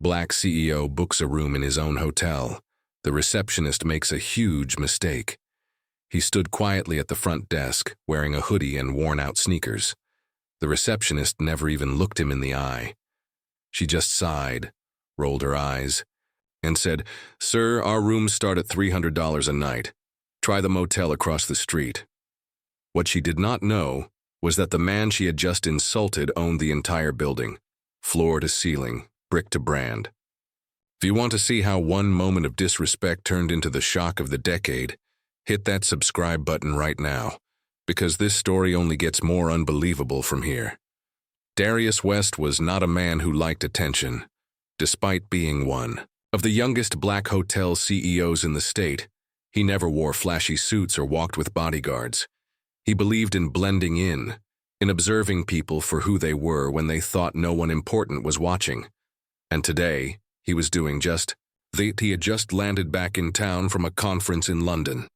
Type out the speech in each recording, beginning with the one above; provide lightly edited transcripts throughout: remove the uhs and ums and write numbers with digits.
Black CEO books a room in his own hotel. The receptionist makes a huge mistake. He stood quietly at the front desk, wearing a hoodie and worn-out sneakers. The receptionist never even looked him in the eye. She just sighed, rolled her eyes, and said, "Sir, our rooms start at $300 a night. Try the motel across the street." What she did not know was that the man she had just insulted owned the entire building, floor to ceiling, brick to brand. If you want to see how one moment of disrespect turned into the shock of the decade, hit that subscribe button right now, because this story only gets more unbelievable from here. Darius West was not a man who liked attention, despite being one of the youngest black hotel CEOs in the state. He never wore flashy suits or walked with bodyguards. He believed in blending in observing people for who they were when they thought no one important was watching. And today, he was doing just that. He had just landed back in town from a conference in London.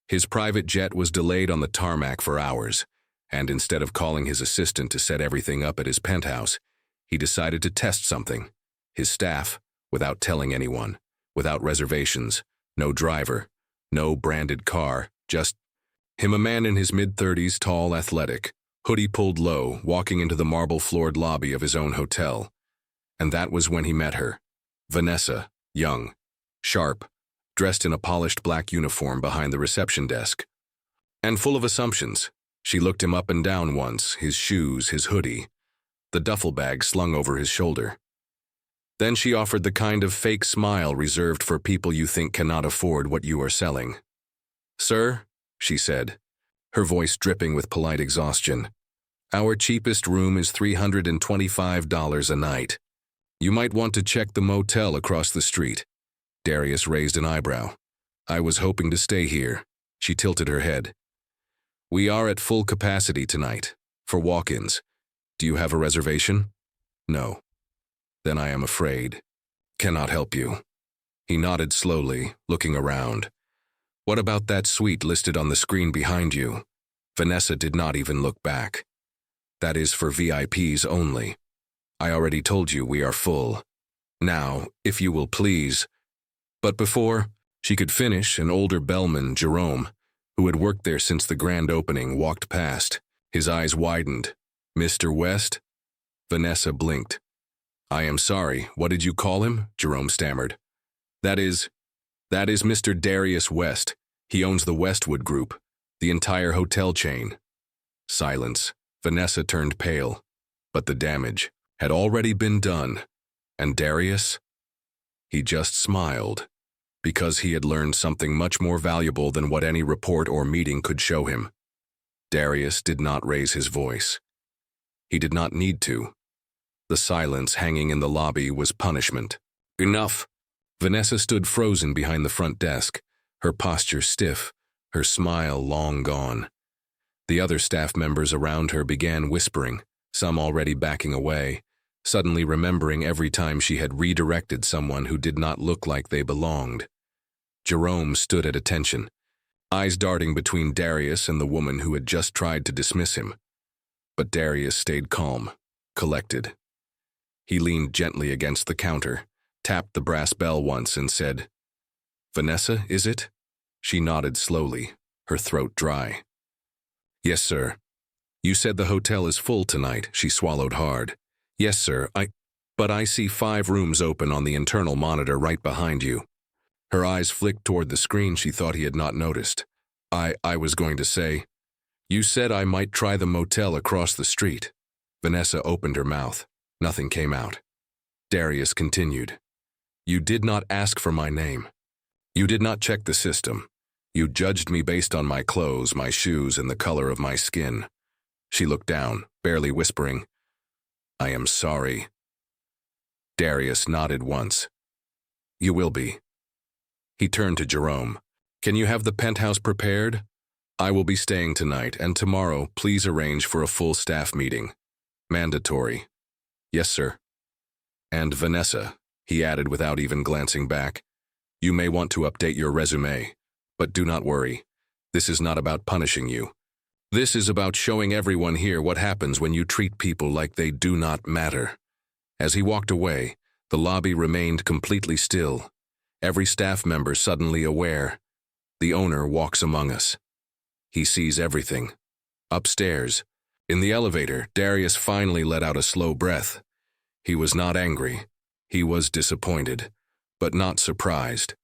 His private jet was delayed on the tarmac for hours, and instead of calling his assistant to set everything up at his penthouse, he decided to test something. His staff, without telling anyone, without reservations, no driver, no branded car, just him, a man in his mid-30s, tall, athletic, hoodie pulled low, walking into the marble-floored lobby of his own hotel. And that was when he met her. Vanessa, young, sharp, dressed in a polished black uniform behind the reception desk. And full of assumptions, she looked him up and down once, his shoes, his hoodie, the duffel bag slung over his shoulder. Then she offered the kind of fake smile reserved for people you think cannot afford what you are selling. "Sir," she said, her voice dripping with polite exhaustion, "our cheapest room is $325 a night. You might want to check the motel across the street." Darius raised an eyebrow. "I was hoping to stay here." She tilted her head. "We are at full capacity tonight, for walk-ins. Do you have a reservation?" "No." "Then I am afraid. Cannot help you." He nodded slowly, looking around. "What about that suite listed on the screen behind you?" Vanessa did not even look back. "That is for VIPs only. I already told you we are full. Now, if you will please." But before she could finish, an older bellman, Jerome, who had worked there since the grand opening, walked past. His eyes widened. "Mr. West?" Vanessa blinked. "I am sorry, what did you call him?" Jerome stammered. That is Mr. Darius West. He owns the Westwood Group, the entire hotel chain." Silence. Vanessa turned pale, but the damage had already been done. And Darius? He just smiled, because he had learned something much more valuable than what any report or meeting could show him. Darius did not raise his voice. He did not need to. The silence hanging in the lobby was punishment. "Enough." Vanessa stood frozen behind the front desk, her posture stiff, her smile long gone. The other staff members around her began whispering, some already backing away, suddenly remembering every time she had redirected someone who did not look like they belonged. Jerome stood at attention, eyes darting between Darius and the woman who had just tried to dismiss him. But Darius stayed calm, collected. He leaned gently against the counter, tapped the brass bell once and said, "Vanessa, is it?" She nodded slowly, her throat dry. "Yes, sir." "You said the hotel is full tonight." She swallowed hard. "Yes, sir, but I see 5 rooms open on the internal monitor right behind you." Her eyes flicked toward the screen she thought he had not noticed. I was going to say, "You said I might try the motel across the street." Vanessa opened her mouth. Nothing came out. Darius continued, "You did not ask for my name. You did not check the system. You judged me based on my clothes, my shoes, and the color of my skin." She looked down, barely whispering, "I am sorry." Darius nodded once. "You will be." He turned to Jerome. "Can you have the penthouse prepared? I will be staying tonight, and tomorrow please arrange for a full staff meeting. Mandatory." "Yes, sir." "And Vanessa," he added without even glancing back, "you may want to update your resume, but do not worry. This is not about punishing you. This is about showing everyone here what happens when you treat people like they do not matter." As he walked away, The lobby remained completely still, every staff member suddenly aware. The owner walks among us. He sees everything. Upstairs, in the elevator, Darius finally let out a slow breath. He was not angry. He was disappointed, but not surprised.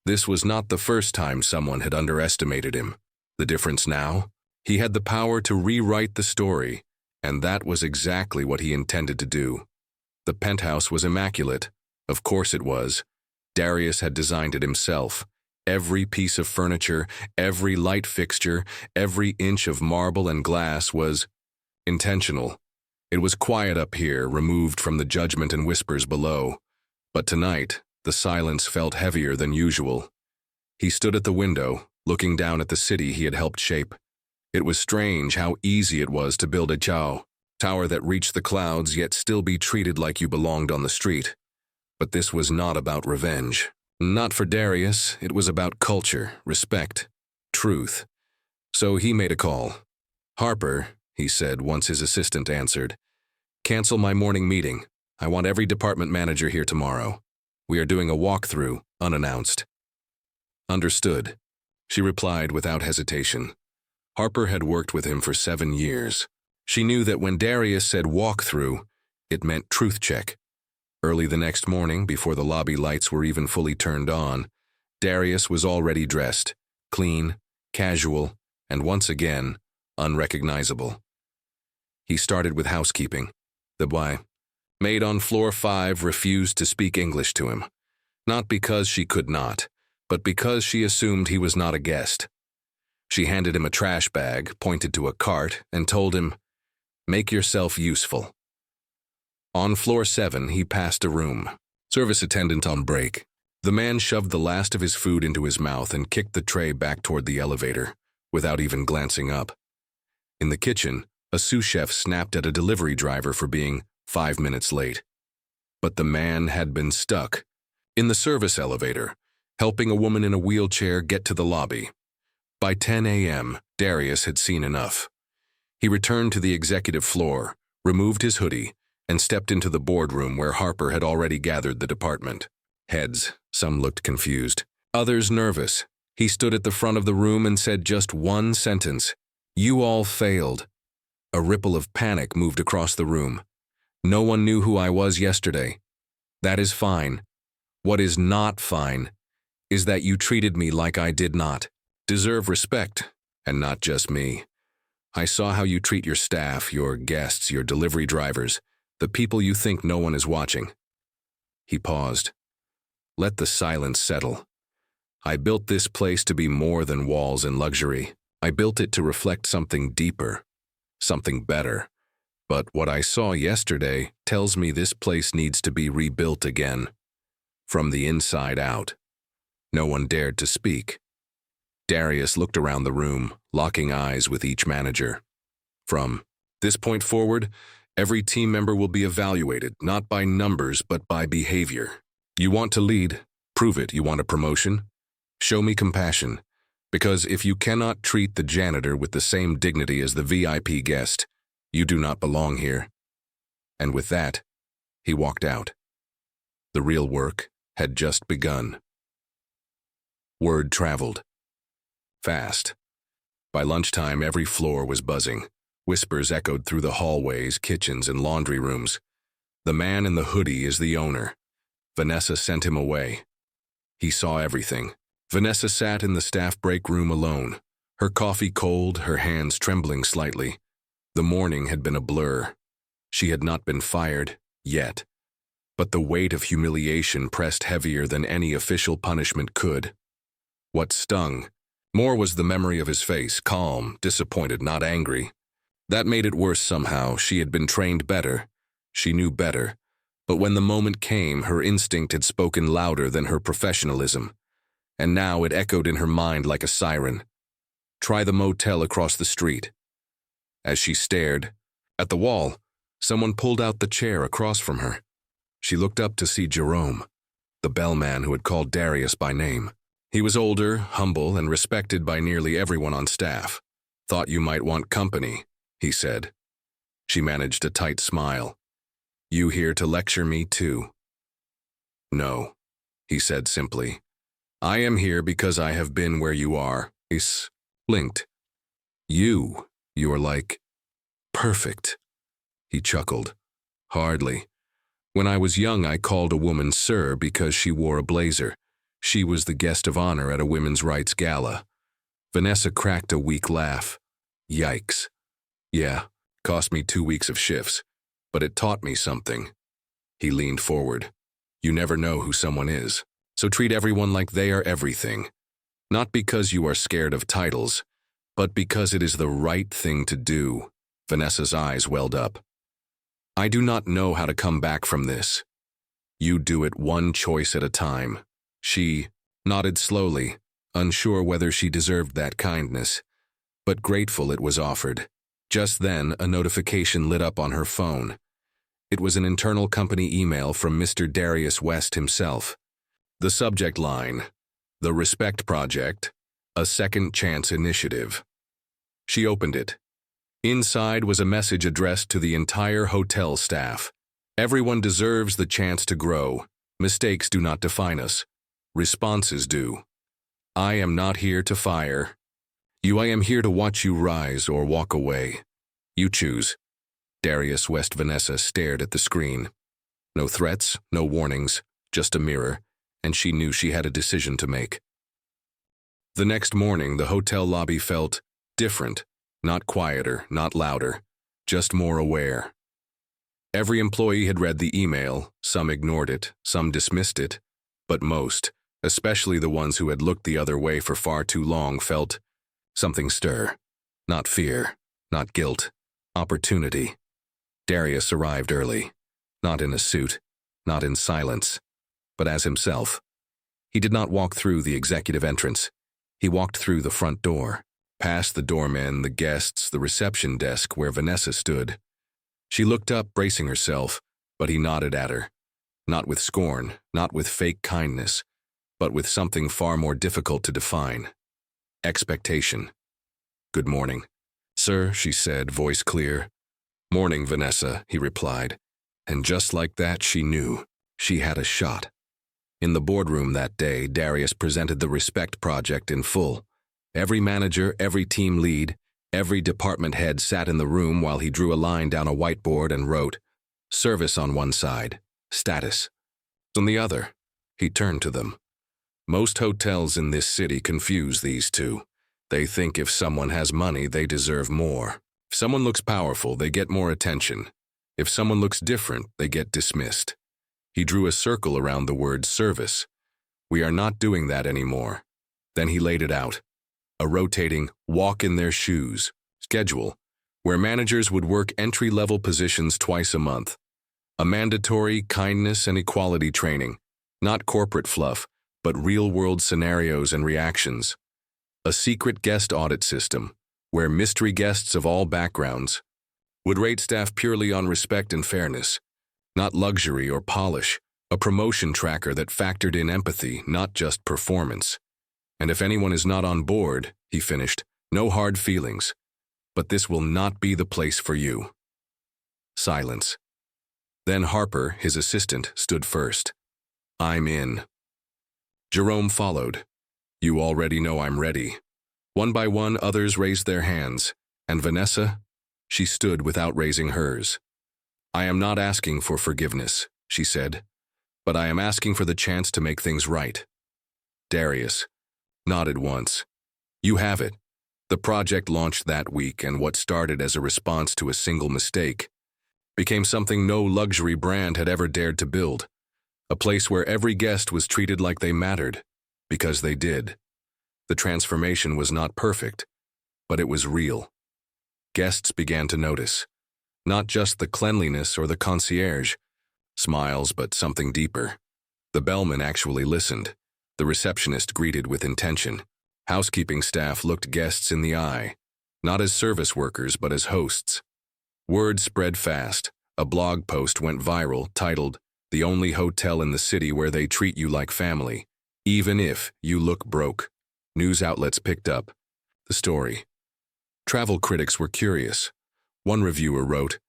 This was not the first time someone had underestimated him. The difference now? He had the power to rewrite the story, and that was exactly what he intended to do. The penthouse was immaculate. Of course it was. Darius had designed it himself. Every piece of furniture, every light fixture, every inch of marble and glass was intentional. It was quiet up here, removed from the judgment and whispers below. But tonight, the silence felt heavier than usual. He stood at the window, looking down at the city he had helped shape. It was strange how easy it was to build a tower that reached the clouds yet still be treated like you belonged on the street. But this was not about revenge. Not for Darius, it was about culture, respect, truth. So he made a call. "Harper," he said once his assistant answered, "cancel my morning meeting. I want every department manager here tomorrow. We are doing a walkthrough, unannounced." "Understood," she replied without hesitation. Harper had worked with him for 7 years. She knew that when Darius said walkthrough, it meant truth check. Early the next morning, before the lobby lights were even fully turned on, Darius was already dressed, clean, casual, and once again, unrecognizable. He started with housekeeping. The maid on floor 5 refused to speak English to him, not because she could not, but because she assumed he was not a guest. She handed him a trash bag, pointed to a cart, and told him, "Make yourself useful." On floor 7, he passed a room. Service attendant on break. The man shoved the last of his food into his mouth and kicked the tray back toward the elevator, without even glancing up. In the kitchen, a sous chef snapped at a delivery driver for being 5 minutes late. But the man had been stuck in the service elevator, helping a woman in a wheelchair get to the lobby. By 10 a.m., Darius had seen enough. He returned to the executive floor, removed his hoodie, and stepped into the boardroom where Harper had already gathered the department. Heads, some looked confused, others nervous. He stood at the front of the room and said just one sentence, "You all failed." A ripple of panic moved across the room. "No one knew who I was yesterday. That is fine. What is not fine is that you treated me like I did not deserve respect, and not just me. I saw how you treat your staff, your guests, your delivery drivers, the people you think no one is watching." He paused. "Let the silence settle. I built this place to be more than walls and luxury. I built it to reflect something deeper, something better. But what I saw yesterday tells me this place needs to be rebuilt again, from the inside out." No one dared to speak. Darius looked around the room, locking eyes with each manager. "From this point forward, every team member will be evaluated, not by numbers, but by behavior. You want to lead? Prove it. You want a promotion? Show me compassion. Because if you cannot treat the janitor with the same dignity as the VIP guest, you do not belong here." And with that, he walked out. The real work had just begun. Word traveled. Fast. By lunchtime, every floor was buzzing. Whispers echoed through the hallways, kitchens, and laundry rooms. "The man in the hoodie is the owner. Vanessa sent him away." He saw everything. Vanessa sat in the staff break room alone, her coffee cold, her hands trembling slightly. The morning had been a blur. She had not been fired, yet. But the weight of humiliation pressed heavier than any official punishment could. What stung more was the memory of his face, calm, disappointed, not angry. That made it worse somehow. She had been trained better. She knew better. But when the moment came, her instinct had spoken louder than her professionalism. And now it echoed in her mind like a siren. Try the motel across the street. As she stared at the wall, someone pulled out the chair across from her. She looked up to see Jerome, the bellman who had called Darius by name. He was older, humble, and respected by nearly everyone on staff. "Thought you might want company," he said. She managed a tight smile. "You here to lecture me too?" No, he said simply. I am here because I have been where you are. Is linked. You're like perfect. He chuckled. Hardly. When I was young, I called a woman sir because she wore a blazer. She was the guest of honor at a women's rights gala. Vanessa cracked a weak laugh. Yikes. Yeah, cost me 2 weeks of shifts, but it taught me something. He leaned forward. You never know who someone is, so treat everyone like they are everything. Not because you are scared of titles, but because it is the right thing to do. Vanessa's eyes welled up. I do not know how to come back from this. You do it one choice at a time. She nodded slowly, unsure whether she deserved that kindness, but grateful it was offered. Just then, a notification lit up on her phone. It was an internal company email from Mr. Darius West himself. The subject line, The Respect Project, a Second Chance Initiative. She opened it. Inside was a message addressed to the entire hotel staff. Everyone deserves the chance to grow. Mistakes do not define us. Responses do. I am not here to fire you. I am here to watch you rise or walk away. You choose. Darius West. Vanessa stared at the screen. No threats, no warnings, just a mirror, and she knew she had a decision to make. The next morning, the hotel lobby felt different. Not quieter, not louder, just more aware. Every employee had read the email, some ignored it, some dismissed it, but most, especially the ones who had looked the other way for far too long, felt something stir. Not fear, not guilt, opportunity. Darius arrived early, not in a suit, not in silence, but as himself. He did not walk through the executive entrance. He walked through the front door. Past the doorman, the guests, the reception desk where Vanessa stood. She looked up, bracing herself, but he nodded at her. Not with scorn, not with fake kindness, but with something far more difficult to define. Expectation. Good morning. Sir, she said, voice clear. Morning, Vanessa, he replied. And just like that, she knew. She had a shot. In the boardroom that day, Darius presented the Respect Project in full. Every manager, every team lead, every department head sat in the room while he drew a line down a whiteboard and wrote, Service on one side, status on the other. He turned to them. Most hotels in this city confuse these two. They think if someone has money, they deserve more. If someone looks powerful, they get more attention. If someone looks different, they get dismissed. He drew a circle around the word service. We are not doing that anymore. Then he laid it out. A rotating walk in their shoes schedule, where managers would work entry-level positions twice a month. A mandatory kindness and equality training, not corporate fluff, but real-world scenarios and reactions. A secret guest audit system, where mystery guests of all backgrounds would rate staff purely on respect and fairness, not luxury or polish. A promotion tracker that factored in empathy, not just performance. And if anyone is not on board, he finished, no hard feelings. But this will not be the place for you. Silence. Then Harper, his assistant, stood first. I'm in. Jerome followed. You already know I'm ready. One by one, others raised their hands. And Vanessa? She stood without raising hers. I am not asking for forgiveness, she said, but I am asking for the chance to make things right. Darius nodded once. You have it. The project launched that week, and what started as a response to a single mistake became something no luxury brand had ever dared to build. A place where every guest was treated like they mattered, because they did. The transformation was not perfect, but it was real. Guests began to notice. Not just the cleanliness or the concierge. Smiles, but something deeper. The bellman actually listened. The receptionist greeted with intention. Housekeeping staff looked guests in the eye, not as service workers, but as hosts. Word spread fast. A blog post went viral titled, The Only Hotel in the City Where They Treat You Like Family, Even If You Look Broke. News outlets picked up the story. Travel critics were curious. One reviewer wrote,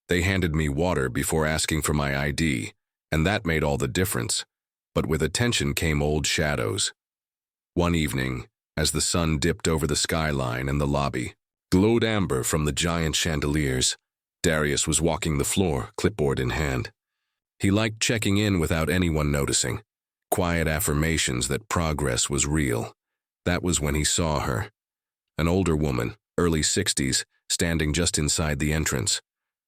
They handed me water before asking for my ID, and that made all the difference. but with attention came old shadows. One evening, as the sun dipped over the skyline and the lobby glowed amber from the giant chandeliers, Darius was walking the floor, clipboard in hand. He liked checking in without anyone noticing. Quiet affirmations that progress was real. That was when he saw her. An older woman, early 60s, standing just inside the entrance.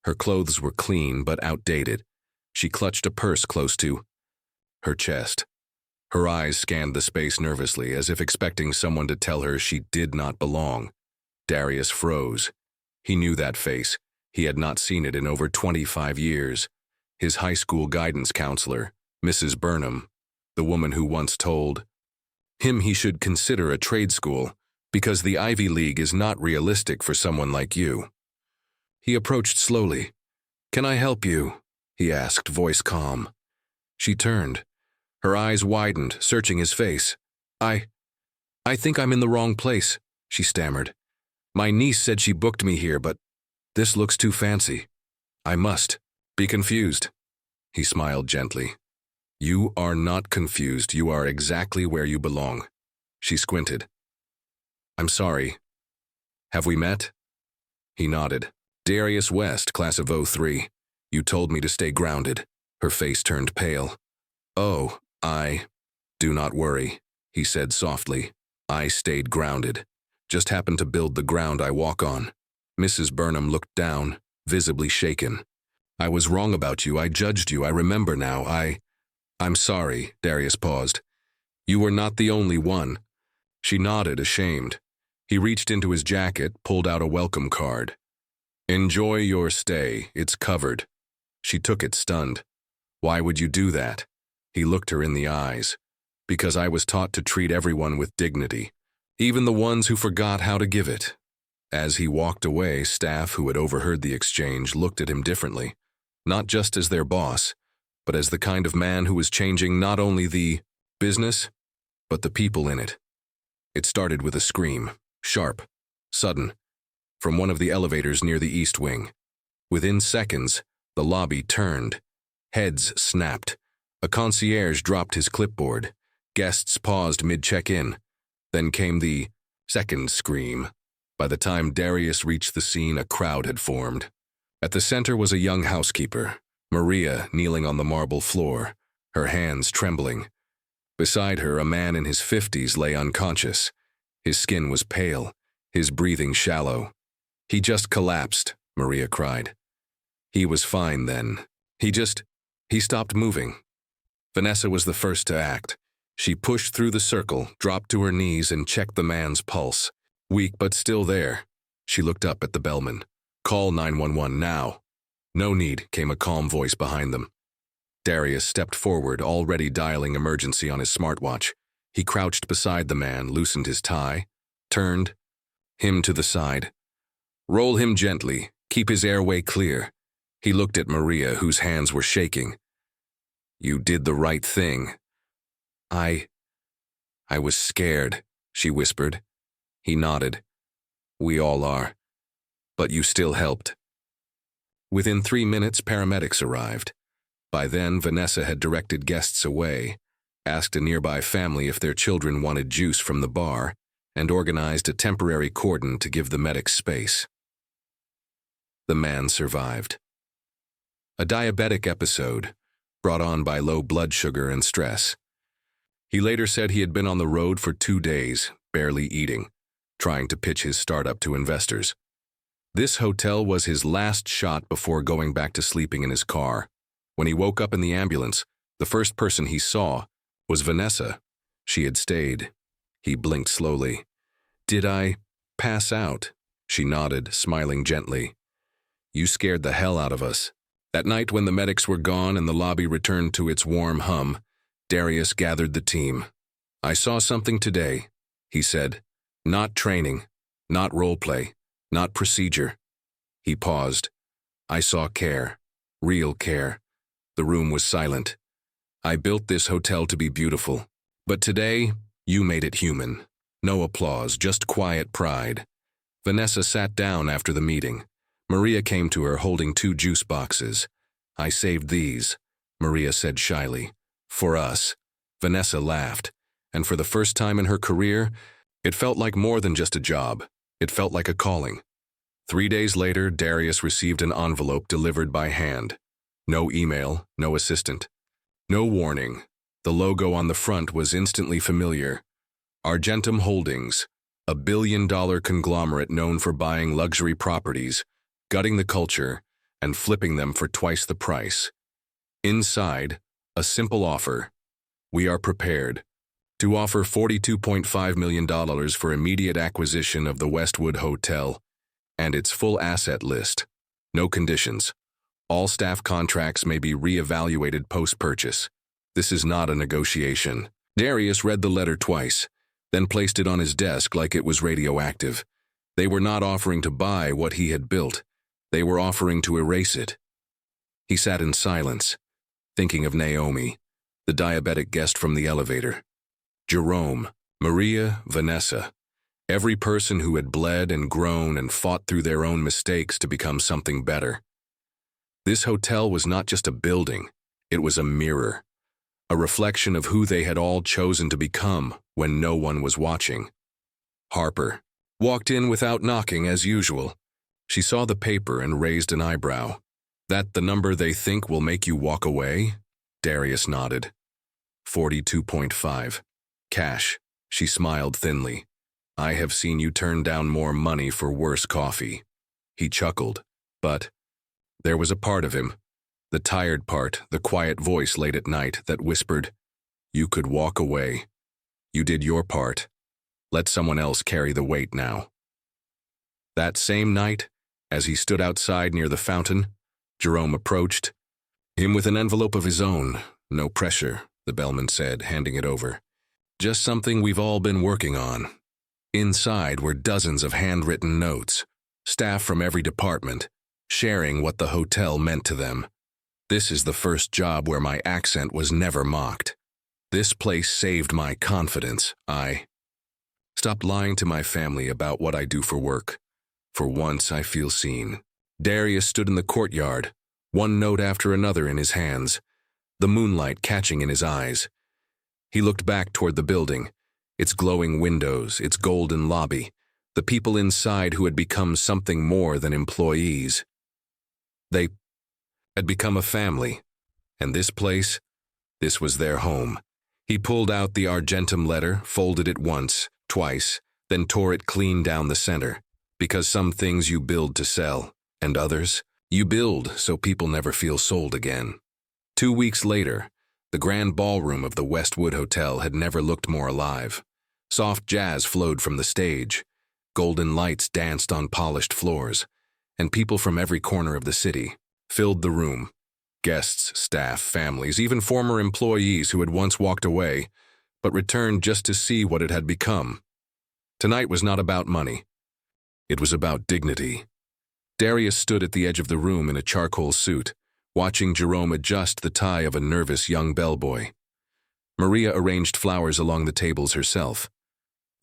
Her clothes were clean but outdated. She clutched a purse close to her chest. Her eyes scanned the space nervously, as if expecting someone to tell her she did not belong. Darius froze. He knew that face. He had not seen it in over 25 years. His high school guidance counselor, Mrs. Burnham, the woman who once told him he should consider a trade school because the Ivy League is not realistic for someone like you. He approached slowly. "Can I help you?" he asked, voice calm. She turned. Her eyes widened, searching his face. I think I'm in the wrong place," she stammered. "My niece said she booked me here, but this looks too fancy. I must be confused." He smiled gently. "You are not confused. You are exactly where you belong." She squinted. "I'm sorry. Have we met?" He nodded. "Darius West, class of '03. You told me to stay grounded." Her face turned pale. "Oh, do not worry," he said softly. "I stayed grounded. Just happened to build the ground I walk on." Mrs. Burnham looked down, visibly shaken. "I was wrong about you. I judged you. I remember now. I'm sorry," Darius paused. "You were not the only one." She nodded, ashamed. He reached into his jacket, pulled out a welcome card. "Enjoy your stay. It's covered." She took it, stunned. "Why would you do that?" He looked her in the eyes. "Because I was taught to treat everyone with dignity, even the ones who forgot how to give it." As he walked away, staff who had overheard the exchange looked at him differently, not just as their boss, but as the kind of man who was changing not only the business, but the people in it. It started with a scream, sharp, sudden, from one of the elevators near the east wing. Within seconds, the lobby turned. Heads snapped. A concierge dropped his clipboard. Guests paused mid-check-in. Then came the second scream. By the time Darius reached the scene, a crowd had formed. At the center was a young housekeeper, Maria, kneeling on the marble floor, her hands trembling. Beside her, a man in his 50s lay unconscious. His skin was pale, his breathing shallow. "He just collapsed," Maria cried. "He was fine then. He stopped moving." Vanessa was the first to act. She pushed through the circle, dropped to her knees, and checked the man's pulse. Weak but still there. She looked up at the bellman. "Call 911 now." "No need," came a calm voice behind them. Darius stepped forward, already dialing emergency on his smartwatch. He crouched beside the man, loosened his tie, turned him to the side. "Roll him gently. Keep his airway clear." He looked at Maria, whose hands were shaking. "You did the right thing." I was scared," she whispered. He nodded. "We all are. But you still helped." Within 3 minutes, paramedics arrived. By then, Vanessa had directed guests away, asked a nearby family if their children wanted juice from the bar, and organized a temporary cordon to give the medics space. The man survived. A diabetic episode, brought on by low blood sugar and stress. He later said he had been on the road for 2 days, barely eating, trying to pitch his startup to investors. This hotel was his last shot before going back to sleeping in his car. When he woke up in the ambulance, the first person he saw was Vanessa. She had stayed. He blinked slowly. "Did I pass out?" She nodded, smiling gently. "You scared the hell out of us." That night, when the medics were gone and the lobby returned to its warm hum, Darius gathered the team. "I saw something today," he said. "Not training, not role play, not procedure." He paused. "I saw care, real care." The room was silent. "I built this hotel to be beautiful, but today, you made it human. No applause, just quiet pride." Vanessa sat down after the meeting. Maria came to her holding 2 juice boxes. "I saved these," Maria said shyly. "For us." Vanessa laughed, and for the first time in her career, it felt like more than just a job. It felt like a calling. 3 days later, Darius received an envelope delivered by hand. No email, no assistant. No warning. The logo on the front was instantly familiar. Argentum Holdings, a billion-dollar conglomerate known for buying luxury properties, gutting the culture, and flipping them for twice the price. Inside, a simple offer. We are prepared to offer $42.5 million for immediate acquisition of the Westwood Hotel and its full asset list. No conditions. All staff contracts may be re-evaluated post-purchase. This is not a negotiation. Darius read the letter twice, then placed it on his desk like it was radioactive. They were not offering to buy what he had built. They were offering to erase it. He sat in silence, thinking of Naomi, the diabetic guest from the elevator. Jerome, Maria, Vanessa. Every person who had bled and grown and fought through their own mistakes to become something better. This hotel was not just a building. It was a mirror. A reflection of who they had all chosen to become when no one was watching. Harper walked in without knocking as usual. She saw the paper and raised an eyebrow. That the number they think will make you walk away? Darius nodded. 42.5. Cash. She smiled thinly. I have seen you turn down more money for worse coffee. He chuckled, but there was a part of him, the tired part, the quiet voice late at night that whispered, you could walk away. You did your part. Let someone else carry the weight now. That same night, as he stood outside near the fountain, Jerome approached him with an envelope of his own. No pressure, the bellman said, handing it over. Just something we've all been working on. Inside were dozens of handwritten notes, staff from every department, sharing what the hotel meant to them. This is the first job where my accent was never mocked. This place saved my confidence. I stopped lying to my family about what I do for work. For once, I feel seen. Darius stood in the courtyard, one note after another in his hands, the moonlight catching in his eyes. He looked back toward the building, its glowing windows, its golden lobby, the people inside who had become something more than employees. They had become a family, and this place, this was their home. He pulled out the Argentum letter, folded it once, twice, then tore it clean down the center, because some things you build to sell, and others, you build so people never feel sold again. 2 weeks later, the grand ballroom of the Westwood Hotel had never looked more alive. Soft jazz flowed from the stage, golden lights danced on polished floors, and people from every corner of the city filled the room. Guests, staff, families, even former employees who had once walked away, but returned just to see what it had become. Tonight was not about money. It was about dignity. Darius stood at the edge of the room in a charcoal suit, watching Jerome adjust the tie of a nervous young bellboy. Maria arranged flowers along the tables herself.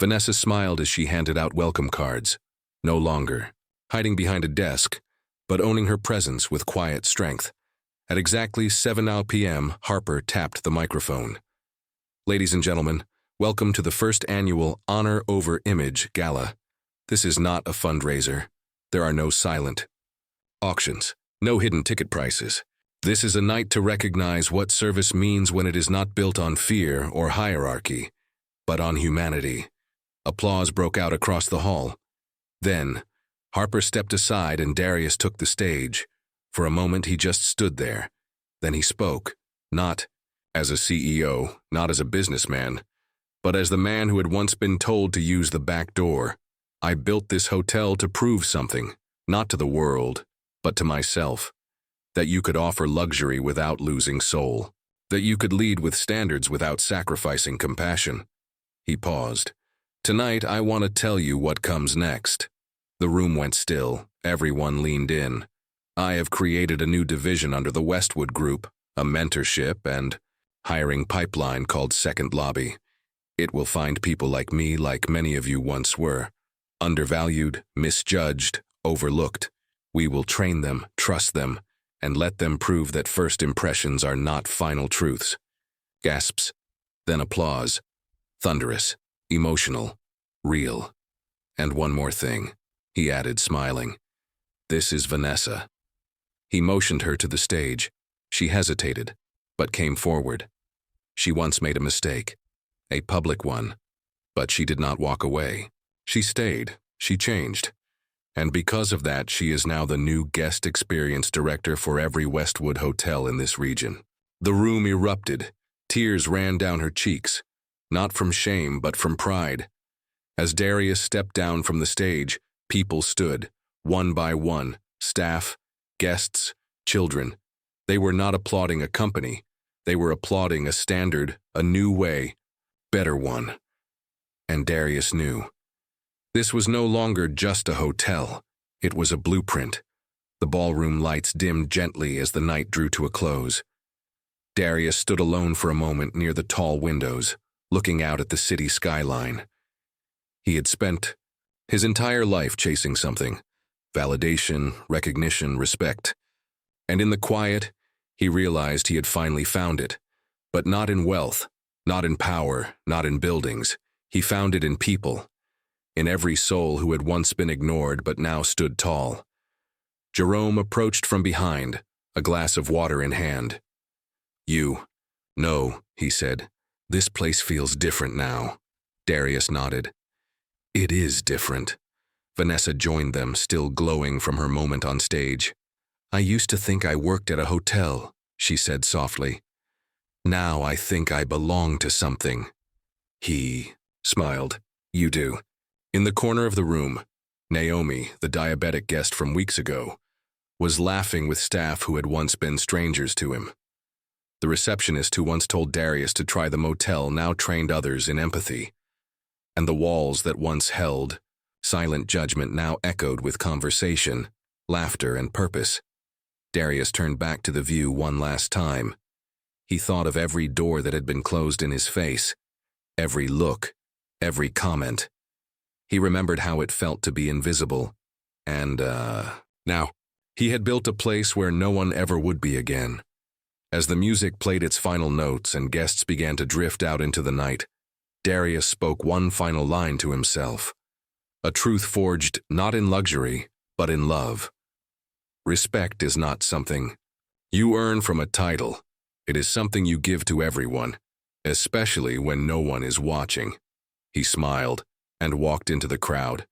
Vanessa smiled as she handed out welcome cards, no longer hiding behind a desk, but owning her presence with quiet strength. At exactly 7 p.m., Harper tapped the microphone. Ladies and gentlemen, welcome to the first annual Honor Over Image Gala. This is not a fundraiser. There are no silent auctions, no hidden ticket prices. This is a night to recognize what service means when it is not built on fear or hierarchy, but on humanity. Applause broke out across the hall. Then, Harper stepped aside and Darius took the stage. For a moment, he just stood there. Then he spoke, not as a CEO, not as a businessman, but as the man who had once been told to use the back door. I built this hotel to prove something, not to the world, but to myself. That you could offer luxury without losing soul. That you could lead with standards without sacrificing compassion. He paused. Tonight, I want to tell you what comes next. The room went still. Everyone leaned in. I have created a new division under the Westwood Group, a mentorship and hiring pipeline called Second Lobby. It will find people like me, like many of you once were. Undervalued, misjudged, overlooked. We will train them, trust them, and let them prove that first impressions are not final truths. Gasps. Then applause. Thunderous, emotional, real. And one more thing, he added, smiling. This is Vanessa. He motioned her to the stage. She hesitated, but came forward. She once made a mistake, a public one, but she did not walk away. She stayed, she changed. And because of that, she is now the new guest experience director for every Westwood hotel in this region. The room erupted. Tears ran down her cheeks, not from shame, but from pride. As Darius stepped down from the stage, people stood, one by one, staff, guests, children. They were not applauding a company. They were applauding a standard, a new way, better one. And Darius knew. This was no longer just a hotel. It was a blueprint. The ballroom lights dimmed gently as the night drew to a close. Darius stood alone for a moment near the tall windows, looking out at the city skyline. He had spent his entire life chasing something: validation, recognition, respect. And in the quiet, he realized he had finally found it. But not in wealth, not in power, not in buildings. He found it in people, in every soul who had once been ignored but now stood tall. Jerome approached from behind, a glass of water in hand. No, he said. This place feels different now. Darius nodded. It is different. Vanessa joined them, still glowing from her moment on stage. I used to think I worked at a hotel, she said softly. Now I think I belong to something. He smiled. You do. In the corner of the room, Naomi, the diabetic guest from weeks ago, was laughing with staff who had once been strangers to him. The receptionist who once told Darius to try the motel now trained others in empathy. And the walls that once held silent judgment now echoed with conversation, laughter, and purpose. Darius turned back to the view one last time. He thought of every door that had been closed in his face, every look, every comment. He remembered how it felt to be invisible, and, now, he had built a place where no one ever would be again. As the music played its final notes and guests began to drift out into the night, Darius spoke one final line to himself. A truth forged not in luxury, but in love. Respect is not something you earn from a title. It is something you give to everyone, especially when no one is watching. He smiled and walked into the crowd.